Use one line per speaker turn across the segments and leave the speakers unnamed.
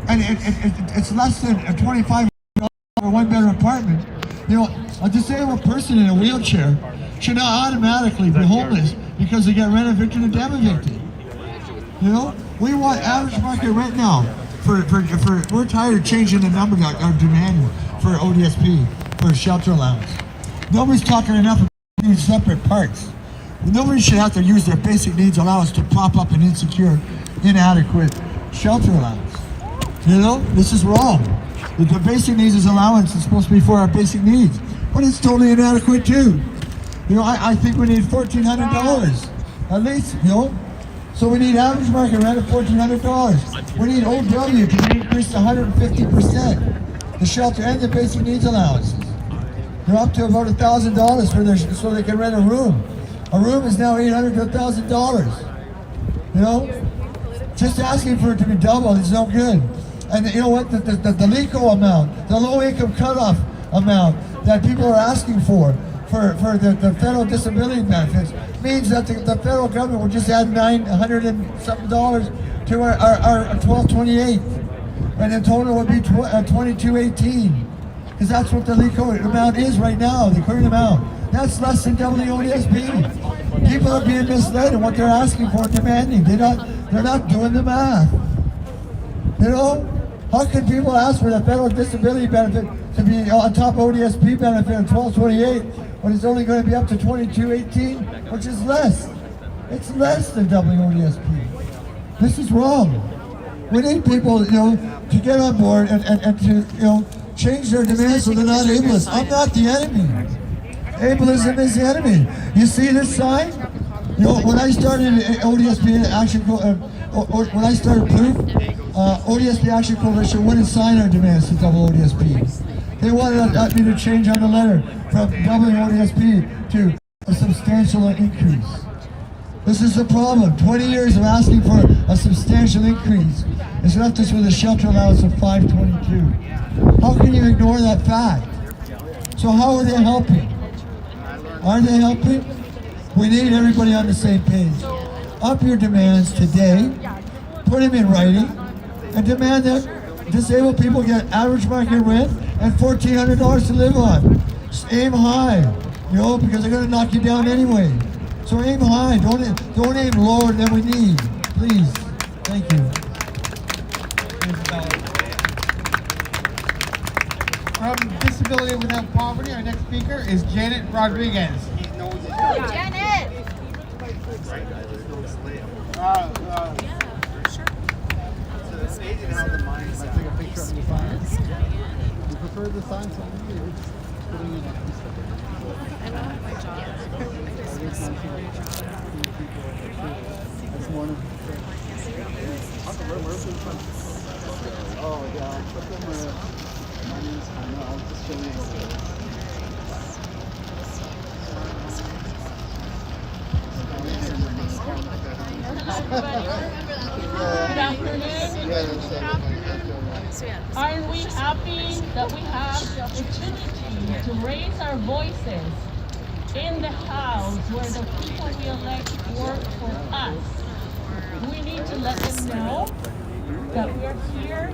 and it's less than a $25 for one-bedroom apartment. You know, a disabled person in a wheelchair should not automatically be homeless because they get rent evicted and dam evicted. You know, we want average market rent now. We're tired of changing the number that are demanding for ODSP for shelter allowance. Nobody's talking enough about these separate parts. Nobody should have to use their basic needs allowance to prop up an insecure, inadequate shelter allowance. You know, this is wrong. The basic needs allowance is supposed to be for our basic needs, but it's totally inadequate too. You know, I think we need $1,400 at least, you know. So we need average market rent of $1,400. We need OW to be increased to 150%. The shelter and the basic needs allowances. They're up to about $1,000 for their, so they can rent a room. A room is now $800 to $1,000. You know, just asking for it to be doubled is no good. And you know what? The LICO amount, the low-income cutoff amount that people are asking for the federal disability benefits means that the federal government will just add $900 and something to our 1228, and in total would be 2218, because that's what the LICO amount is right now, the current amount. That's less than double the ODSP. People are being misled in what they're asking for, demanding. They're not doing the math. You know, how can people ask for the federal disability benefit to be on top of ODSP benefit of 1228 when it's only going to be up to 2218, which is less? It's less than doubling ODSP. This is wrong. We need people, you know, to get on board and to, you know, change their demands so they're not ableist. I'm not the enemy. Ableism is the enemy. You see this sign? You know, when I started ODSP Action when I started Proof, ODSP Action Coalition wouldn't sign our demands to double ODSP. They wanted me to change on the letter from doubling ODSP to a substantial increase. This is the problem. 20 years of asking for a substantial increase has left us with a shelter allowance of $522. How can you ignore that fact? So how are they helping? Are they helping? We need everybody on the same page. Up your demands today, put them in writing, and demand that disabled people get average market rent and $1,400 to live on. Just aim high, you know, because they're going to knock you down anyway. So aim high, don't aim lower than we need, please. Thank you.
From Disability Without Poverty, our next speaker is Janet Rodriguez.
Janet!
It's amazing how the mind might take a picture of the sign. You prefer the sign to me, or just putting it on?
I don't have my job.
This morning. Oh, yeah. Put them my name's Hannah. I'll just show you.
Good afternoon. Aren't we happy that we have the opportunity to raise our voices in the House where the people we elect work for us? We need to let them know that we are here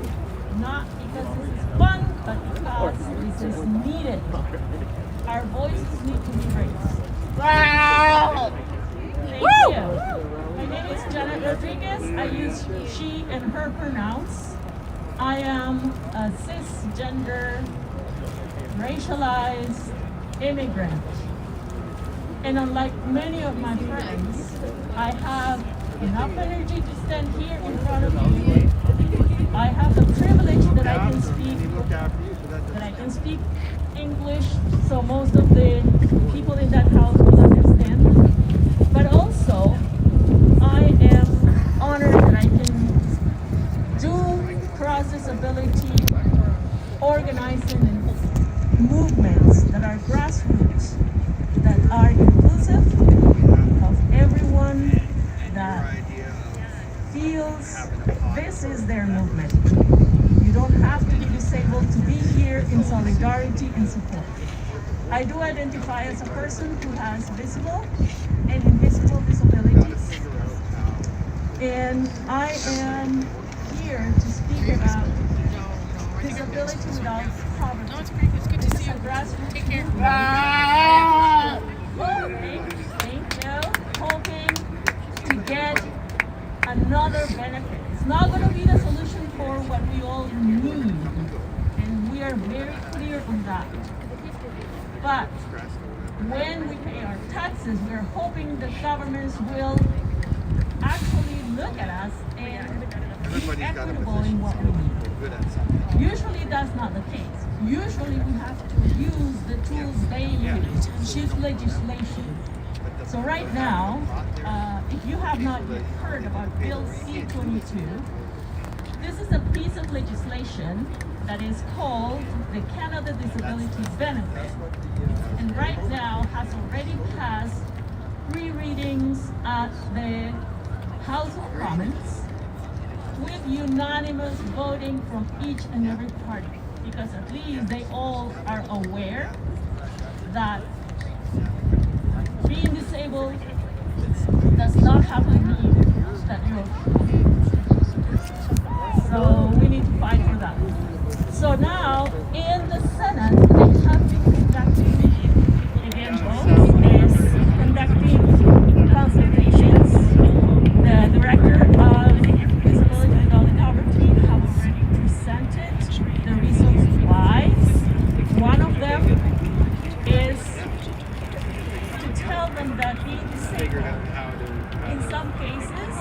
not because this is fun, but because this is needed. Our voices need to be raised. Thank you. My name is Janet Rodriguez. I use she and her pronouns. I am a cisgender, racialized immigrant. And unlike many of my friends, I have enough energy to stand here in front of you. I have the privilege that I can speak English, so most of the people in that house will understand. But also, I am honored that I can do cross-disability organizing and movements that are grassroots, that are inclusive of everyone that feels this is their movement. You don't have to be disabled to be here in solidarity and support. I do identify as a person who has visible and invisible disabilities. And I am here to speak about disability without poverty.
No, it's great. It's good to see you. Take care.
Hoping to get another benefit. It's not going to be the solution for what we all need, and we are very clear on that. But when we pay our taxes, we're hoping the governments will actually look at us and be equitable in what we need. Usually that's not the case. Usually we have to use the tools they use, which is legislation. So right now, if you have not yet heard about Bill C-22, this is a piece of legislation that is called the Canada Disability Benefit. And right now has already passed 3 readings at the House of Commons with unanimous voting from each and every party, because at least they all are aware that being disabled does not have to mean that you're so we need to fight for that. So now in the Senate they have been conducting, again both is conducting consultations. The director of Disability Without Poverty have already presented the reasons why. One of them is to tell them that being disabled, in some cases,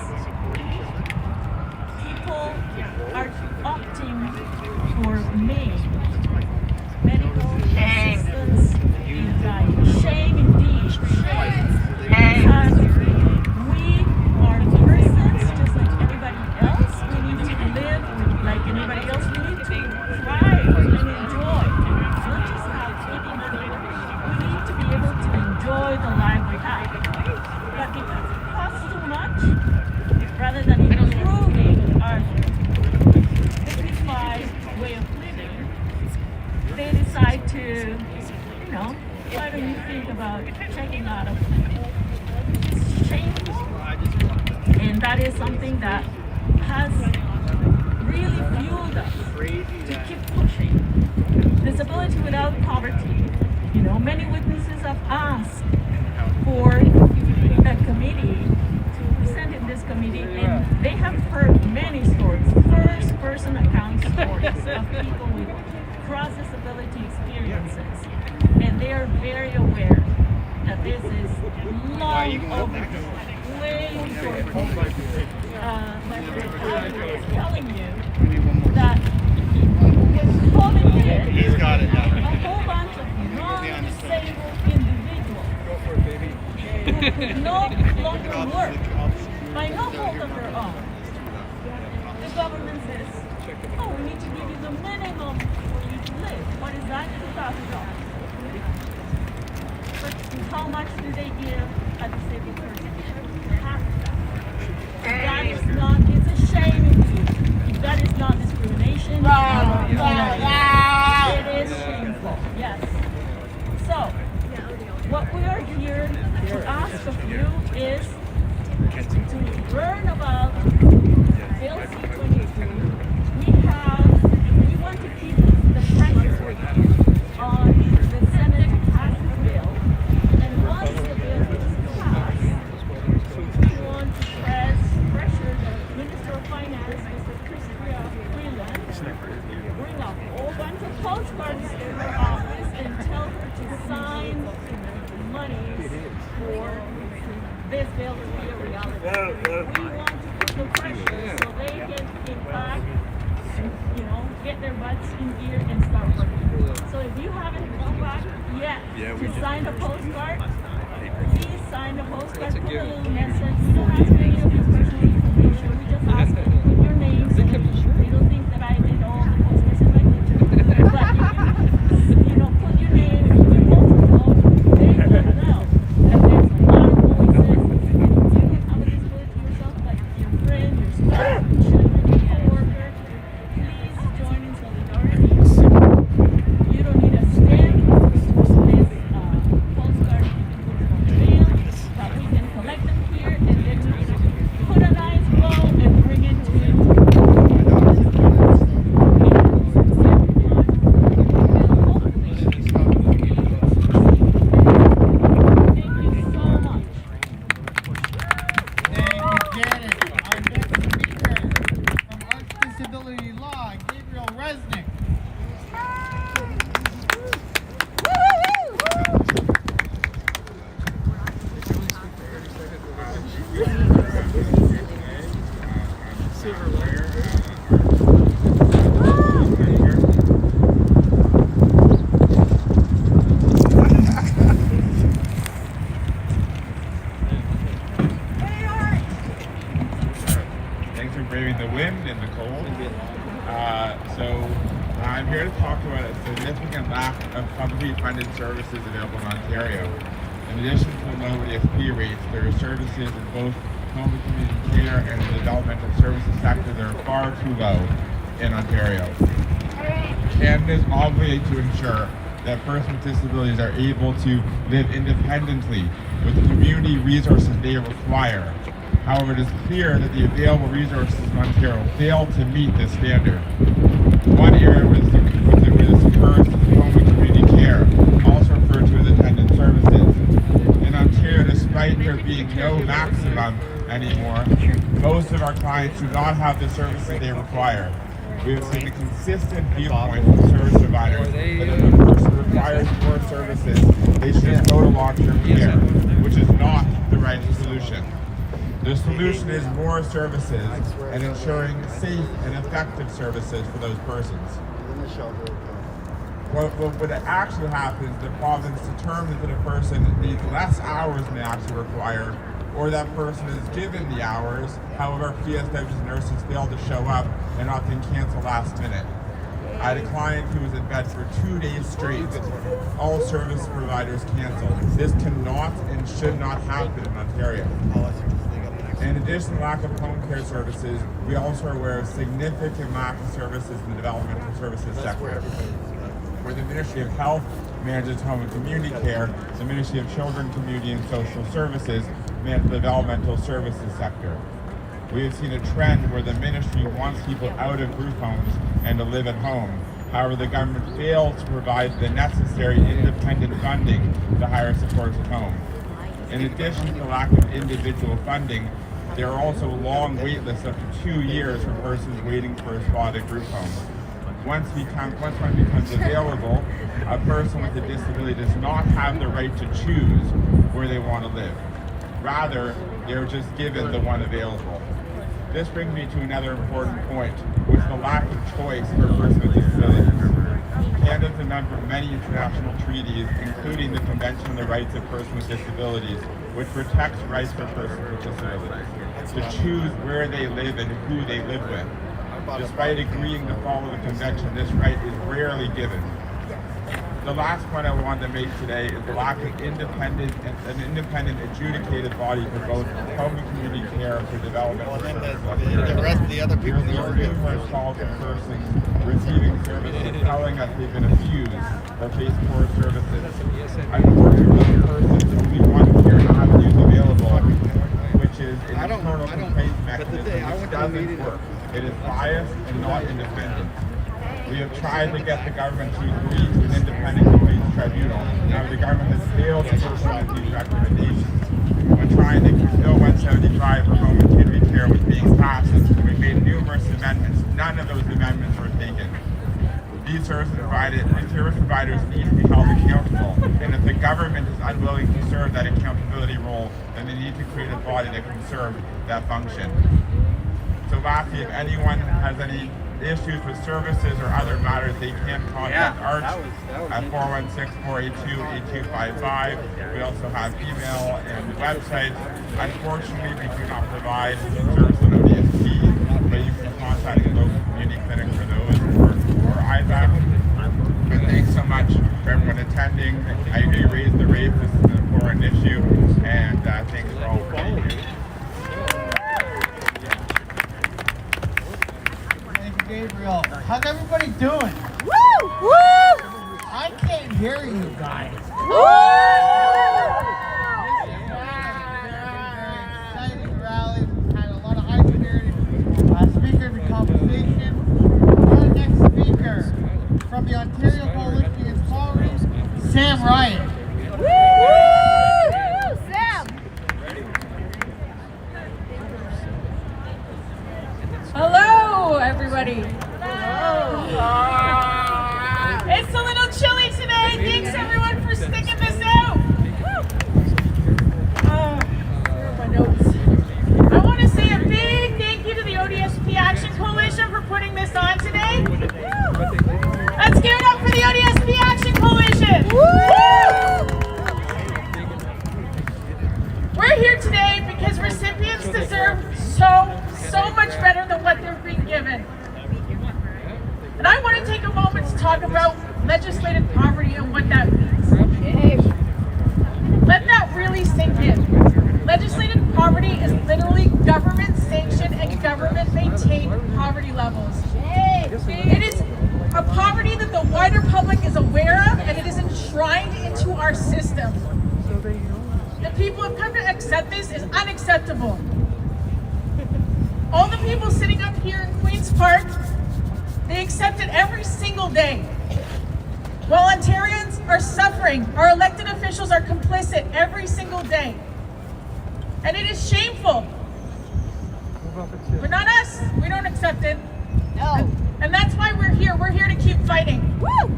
people are opting for medical assistance in dying. Shame indeed, shame. Because we are persons just like everybody else. We need to live like anybody else. We need to thrive and enjoy. Not just have anything. We need to be able to enjoy the life we have. But because it costs too much, rather than improving our dignified way of living, they decide to, why don't you think about checking out of it's shameful. And that is something that has really fueled us to keep pushing. Disability without poverty. Many witnesses have asked for a committee to present in this committee, and they have heard many stories, first-person account stories of people with cross-disability experiences, and they are very aware that this is long overdue, way overdue. But I'm telling you that what COVID did,
He's got it now.
a whole bunch of non-disabled individuals who could no longer work by no fault of their own. The government says, oh, we need to give you the minimum for you to live. What is that? $2,000. But how much do they give a disabled person? Half that. That is not, it's a shame indeed. That is not discrimination. It is shameful, yes. So, what we are here to ask of you is to learn about Bill C-22. We want to keep the pressure on the Senate to pass the bill. And once the bill is passed, we want to pressure the Minister of Finance, Mr. Christopher Freeland, bring up a whole bunch of postcards to her office and tell her to sign money for this bill to be a reality. We want to put the pressure so they can, in fact, get their butts in gear and start working. So if you haven't come back yet to sign the postcard, please sign the postcard, put a little message. We don't ask any of your personal information. We just ask you to put your names. They don't think that I did all the postcards in my picture. But you can, put your name, your postal code. They will know that there's a lot of voices. You have a disability yourself, like your friend, your spouse, your children, your co-worker. Please join in solidarity. You don't need a stamp. This postcard you can put it on the mail, but we can collect them here and
disability law, Gabriel Resnick.
Thanks for braving the wind and the cold. So I'm here to talk about a significant lack of publicly funded services available in Ontario. In addition to the low ODSP rates, there are services in both home and community care and the developmental services sector that are far too low in Ontario. Canada is obligated to ensure that persons with disabilities are able to live independently with the community resources they require. However, it is clear that the available resources in Ontario fail to meet this standard. One area where this occurs is home and community care, also referred to as attendant services. In Ontario, despite there being no maximum anymore, most of our clients do not have the services they require. We have seen a consistent viewpoint from service providers that if a person requires more services, they should just go to long-term care, which is not the right solution. The solution is more services and ensuring safe and effective services for those persons. What actually happens, the province determines that a person needs less hours than they actually require, or that person is given the hours, however, PSW's nurses fail to show up and often cancel last minute. I had a client who was in bed for 2 days straight. All service providers canceled. This cannot and should not happen in Ontario. In addition to lack of home care services, we also are aware of significant lack of services in the developmental services sector. Where the Ministry of Health manages home and community care, the Ministry of Children, Community and Social Services manages the developmental services sector. We have seen a trend where the ministry wants people out of group homes and to live at home. However, the government fails to provide the necessary independent funding to hire supports at home. In addition to the lack of individual funding, there are also long wait lists up to 2 years for persons waiting for a spot at group homes. Once one becomes available, a person with a disability does not have the right to choose where they want to live. Rather, they're just given the one available. This brings me to another important point, which is the lack of choice for a person with disabilities. Canada is a member of many international treaties, including the Convention on the Rights of Persons with Disabilities, which protects rights for persons with disabilities to choose where they live and who they live with. Despite agreeing to follow the convention, this right is rarely given. The last point I wanted to make today is the lack of an independent adjudicated body for both home and community care for developmental services.
The rest of the other people
There are numerous calls from persons receiving services telling us they've been abused or face poor services. Unfortunately, the persons only one care avenues available, which is an internal complaint mechanism which doesn't work. It is biased and not independent. We have tried to get the government to agree to an independent complaints tribunal. Now the government has failed to implement these recommendations. When trying to Bill 175 for home and community care was being passed, we made numerous amendments. None of those amendments were taken. These service providers need to be held accountable. And if the government is unwilling to serve that accountability role, then they need to create a body that can serve that function. So lastly, if anyone has any issues with services or other matters, they can contact Arch at 416-482-8255. We also have email and websites. Unfortunately, we do not provide service on ODSP, but you can contact the local community clinic for those or ISAC. But thanks so much for everyone attending. I agree you raised the rate. This is an important issue, and thanks for all for being here.
Gabriel, how's everybody doing?
Woo! Woo!
I can't hear you guys.
Woo!
Very exciting rally. Had a lot of high spirited speakers and conversation. Our next speaker from the Ontario Coalition Against Poverty, Sam Ryan.
Woo! Sam!
Hello, everybody. It's a little chilly today. Thanks everyone for sticking this out. Here are my notes. I want to say a big thank you to the ODSP Action Coalition for putting this on today. Let's give it up for the ODSP Action Coalition. We're here today because recipients deserve so much better than what they're being given. And I want to take a moment to talk about legislated poverty and what that means. Let that really sink in. Legislated poverty is literally government-sanctioned and government-maintained poverty levels. It is a poverty that the wider public is aware of, and it is enshrined into our system. The people have come to accept this is unacceptable. All the people sitting up here in Queen's Park, they accept it every single day. While Ontarians are suffering, our elected officials are complicit every single day. And it is shameful. But not us. We don't accept it.
No.
And that's why we're here. We're here to keep fighting.
Woo!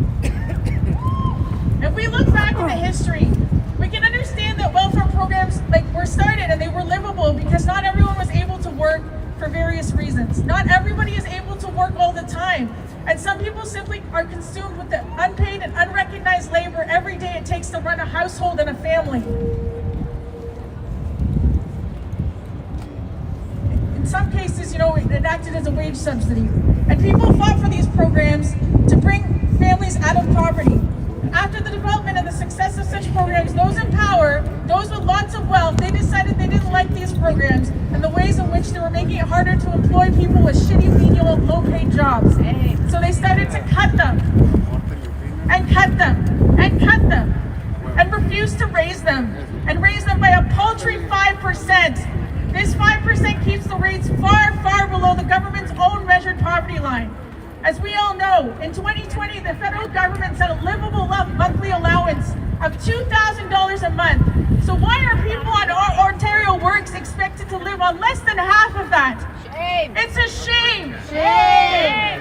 If we look back in the history, we can understand that welfare programs were started and they were livable because not everyone was able to work for various reasons. Not everybody is able to work all the time. And some people simply are consumed with the unpaid and unrecognized labor every day it takes to run a household and a family. In some cases, it acted as a wage subsidy. And people fought for these programs to bring families out of poverty. After the development and the success of such programs, those in power, those with lots of wealth, they decided they didn't like these programs and the ways in which they were making it harder to employ people with shitty, menial, low-paid jobs. So they started to cut them, and cut them, and cut them, and refused to raise them by a paltry 5%. This 5% keeps the rates far, far below the government's own measured poverty line. As we all know, in 2020, the federal government set a livable monthly allowance of $2,000 a month. So why are people on Ontario Works expected to live on less than half of that?
Shame.
It's a shame.
Shame.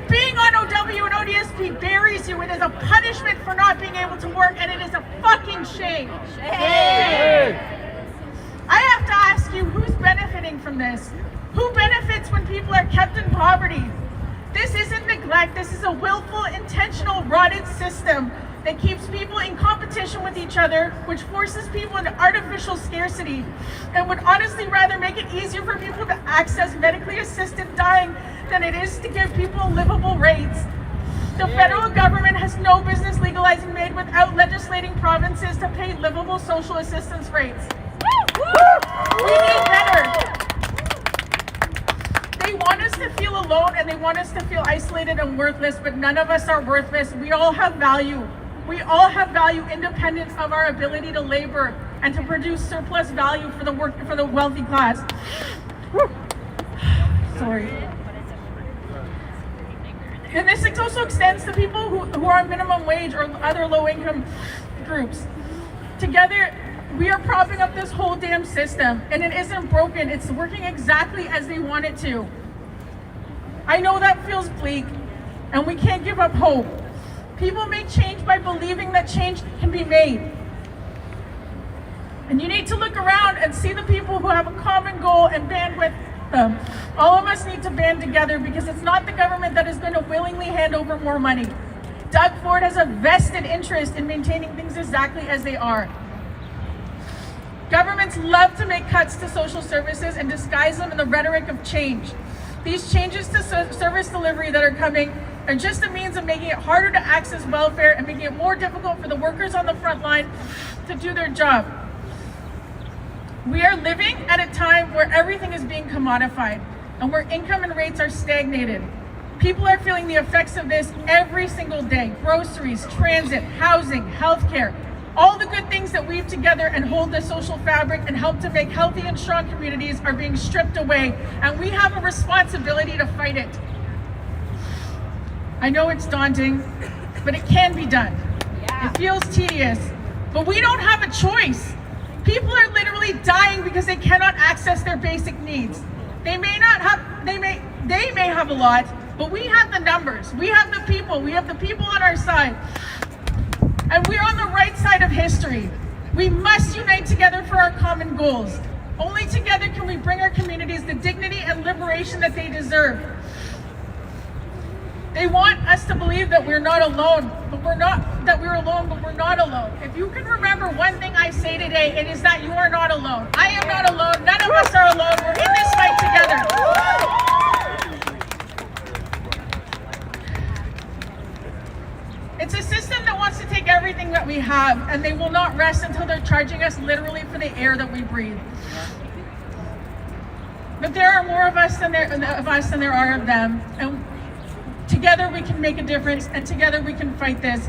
Being on OW and ODSP buries you. It is a punishment for not being able to work, and it is a fucking shame.
Shame.
I have to ask you, who's benefiting from this? Who benefits when people are kept in poverty? This isn't neglect. This is a willful, intentional, rotted system that keeps people in competition with each other, which forces people into artificial scarcity, and would honestly rather make it easier for people to access medically assisted dying than it is to give people livable rates. The federal government has no business legalizing MAID without legislating provinces to pay livable social assistance rates. We need better. They want us to feel alone and they want us to feel isolated and worthless, but none of us are worthless. We all have value. We all have value independent of our ability to labor and to produce surplus value for the wealthy class. Sorry. And this also extends to people who are on minimum wage or other low-income groups. Together, we are propping up this whole damn system, and it isn't broken. It's working exactly as they want it to. I know that feels bleak, and we can't give up hope. People make change by believing that change can be made. And you need to look around and see the people who have a common goal and band with them. All of us need to band together because it's not the government that is going to willingly hand over more money. Doug Ford has a vested interest in maintaining things exactly as they are. Governments love to make cuts to social services and disguise them in the rhetoric of change. These changes to service delivery that are coming are just a means of making it harder to access welfare and making it more difficult for the workers on the front line to do their job. We are living at a time where everything is being commodified and where income and rates are stagnated. People are feeling the effects of this every single day. Groceries, transit, housing, healthcare, all the good things that weave together and hold the social fabric and help to make healthy and strong communities are being stripped away, and we have a responsibility to fight it. I know it's daunting, but it can be done. It feels tedious, but we don't have a choice. People are literally dying because they cannot access their basic needs. They may have a lot, But we have the numbers, we have the people on our side. And we're on the right side of history. We must unite together for our common goals. Only together can we bring our communities the dignity and liberation that they deserve. They want us to believe that we're not alone, but we're not, that we're alone, but we're not alone. If you can remember one thing I say today, it is that you are not alone. I am not alone. None of us are alone. We're in this fight together. It's a system that wants to take everything that we have, and they will not rest until they're charging us literally for the air that we breathe. But there are more of us than there are of them, and together we can make a difference, and together we can fight this.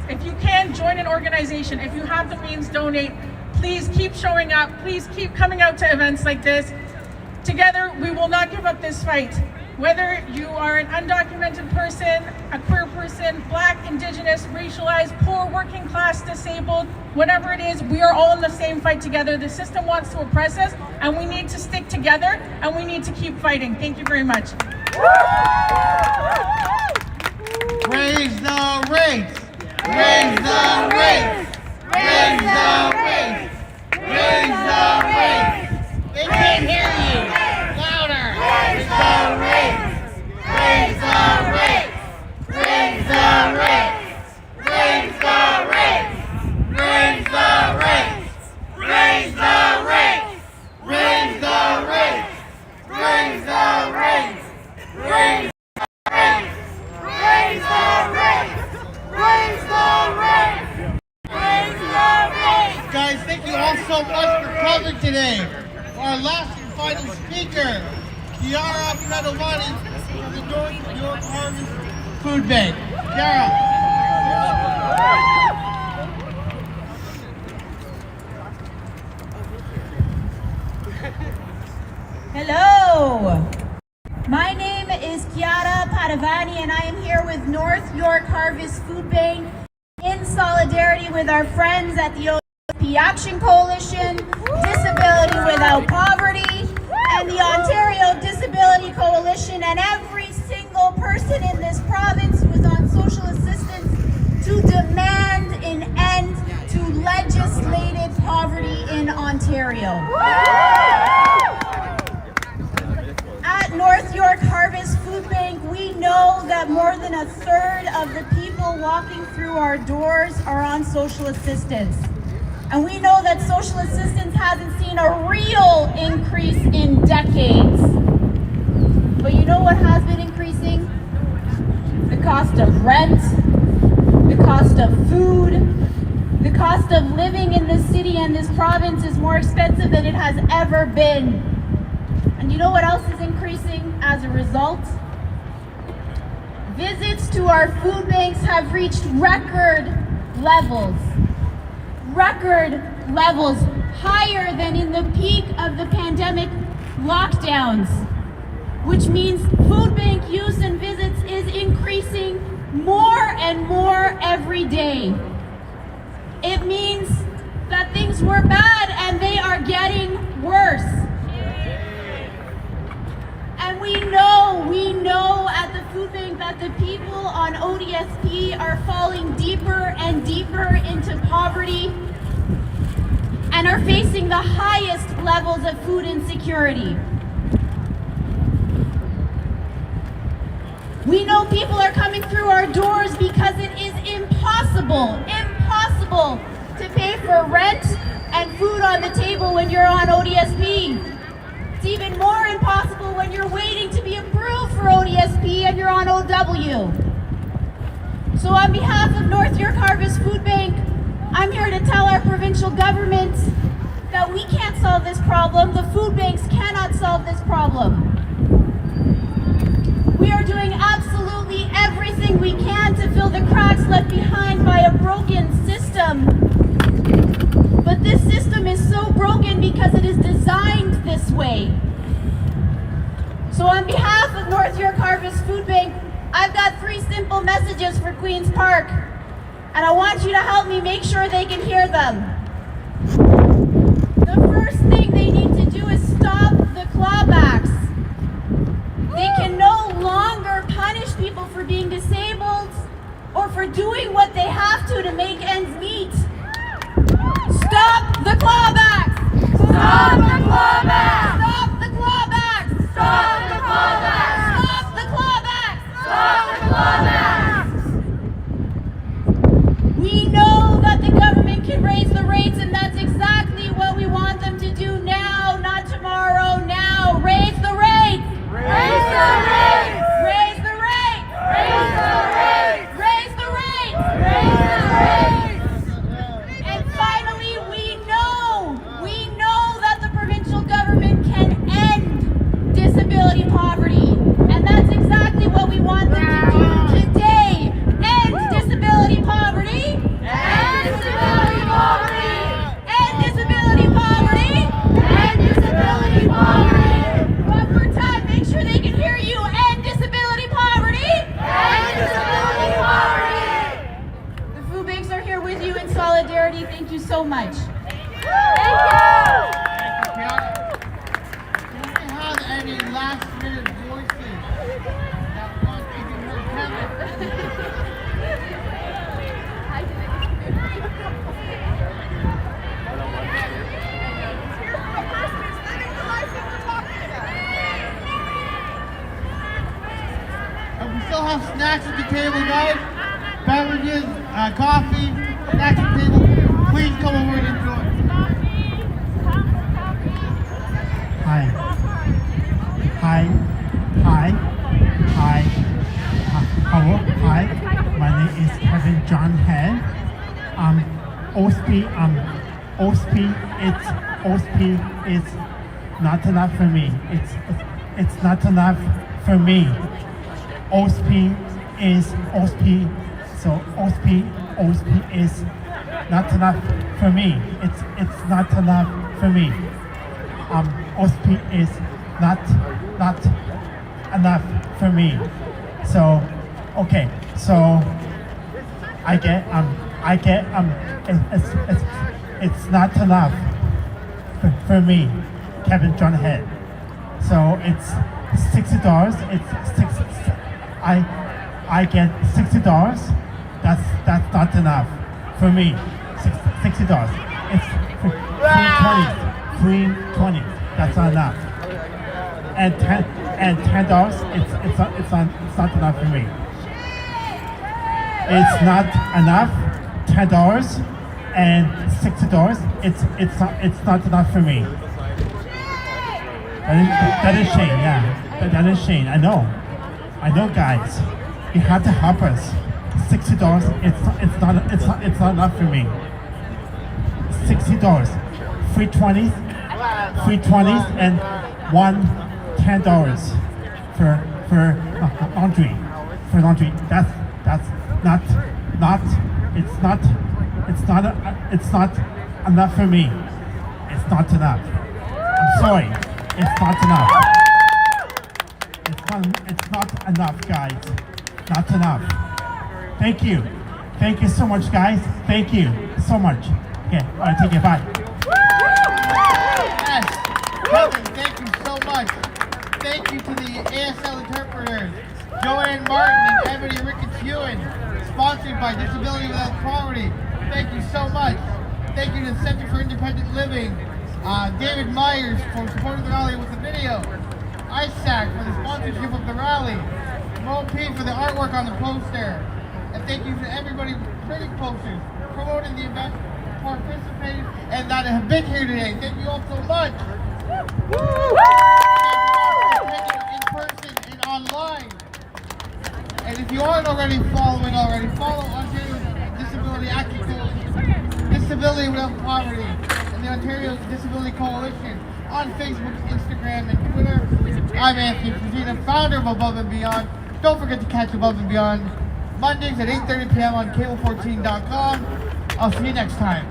If you can, join an organization. If you have the means, donate. Please keep showing up. Please keep coming out to events like this. Together, we will not give up this fight. Whether you are an undocumented person, a queer person, Black, Indigenous, racialized, poor, working class, disabled, whatever it is, we are all in the same fight together. The system wants to oppress us, and we need to stick together, and we need to keep fighting. Thank you very much.
Raise the rates! Raise the rates! Raise the rates! Raise the rates! They can't hear you! Louder! Raise the rates! Raise the rates! Raise the rates! Raise the rates! Raise the rates! Raise the rates! Raise the rates! Raise the rates! Raise Guys, thank you all so much for coming today. Our last and final speaker, Kiara Padovani from the North York Harvest Food Bank. Kiara.
Hello. My name is Kiara Padovani, and I am here with North York Harvest Food Bank in solidarity with our friends at the ODSP Action Coalition, Disability Without Poverty, and the Ontario Disability Coalition, and every single person in this province who is on social assistance to demand an end to legislated poverty in Ontario. At North York Harvest Food Bank, we know that more than a third of the people walking through our doors are on social assistance. And we know that social assistance hasn't seen a real increase in decades. But you know what has been increasing? The cost of rent, the cost of food, the cost of living in this city and this province is more expensive than it has ever been. And you know what else is increasing as a result? Visits to our food banks have reached record levels, higher than in the peak of the pandemic lockdowns, which means food bank use and visits is increasing more and more every day. It means that things were bad and they are getting worse. And we know at the food bank that the people on ODSP are falling deeper and deeper into poverty and are facing the highest levels of food insecurity. We know people are coming through our doors because it is impossible to pay for rent and food on the table when you're on ODSP. It's even more impossible when you're waiting to be approved for ODSP and you're on OW. So on behalf of North York Harvest Food Bank, I'm here to tell our provincial government that we can't solve this problem. The food banks cannot solve this problem. We are doing absolutely everything we can to fill the cracks left behind by a broken system. But this system is so broken because it is designed this way. So on behalf of North York Harvest Food Bank, I've got 3 simple messages for Queen's Park, and I want you to help me make sure they can hear them. The first thing they need to do is stop the clawbacks. They can no longer punish to make ends meet. Stop the clawbacks! Stop the clawbacks! Stop the clawbacks! Stop the clawbacks! Stop the clawbacks! Stop the clawbacks! We know that the government can raise the rates, and that's exactly what we want them to do now, not tomorrow, now. Raise the rates! Raise the rates! Raise the rates! Raise the rates! Raise the rates! Raise the rates! And finally, we know that the provincial government can end disability poverty. And that's exactly what we want them to do today. End disability poverty. End disability poverty. End disability poverty. End disability poverty. One more time, make sure they can hear you. End disability poverty. End disability poverty. The food banks are here with you in solidarity. Thank you so much. Thank you.
Do we have any last minute voices that want to give her Kevin? We still have snacks at the table, guys. Beverages, coffee, snacks at the table. Please come over and enjoy.
Hi. Hello. Hi. My name is Kevin John Head. OSP is not enough for me. It's not enough for me. OSP is not enough for me. It's not enough for me. OSP is not enough for me. So okay, so I get it's not enough for me, Kevin John Head. So it's $60. I get $60. That's not enough for me. $60. It's free 20. That's not enough. And $10. It's not enough for me. It's not enough. $10 and $60. It's not enough for me. That is Shane. Yeah, that is Shane. I know, guys. You have to help us. $60. It's not enough for me. $60. Free 20s, and $10 for laundry. For laundry. That's not. It's not enough for me. It's not enough. I'm sorry. It's not enough. It's not enough, guys. Not enough. Thank you. Thank you so much, guys. Thank you so much. Okay, all right, take it. Bye.
Yes, Kevin, thank you so much. Thank you to the ASL interpreters, Joanne Martin and Ebony Ricketts Ewan, sponsored by Disability Without Poverty. Thank you so much. Thank you to the Center for Independent Living, David Myers for supporting the rally with the video, ISAC for the sponsorship of the rally, Mo P for the artwork on the poster, and thank you to everybody printing posters, promoting the event, participating, and that have been here today. Thank you all so much. Thank you all for attending in person and online. And if you aren't already following follow Ontario Disability Action Coalition, Disability Without Poverty, and the Ontario Disability Coalition on Facebook, Instagram, and Twitter. I'm Anthony Frazina, founder of Above and Beyond. Don't forget to catch Above and Beyond Mondays at 8:30 p.m. on cable14.com. I'll see you next time.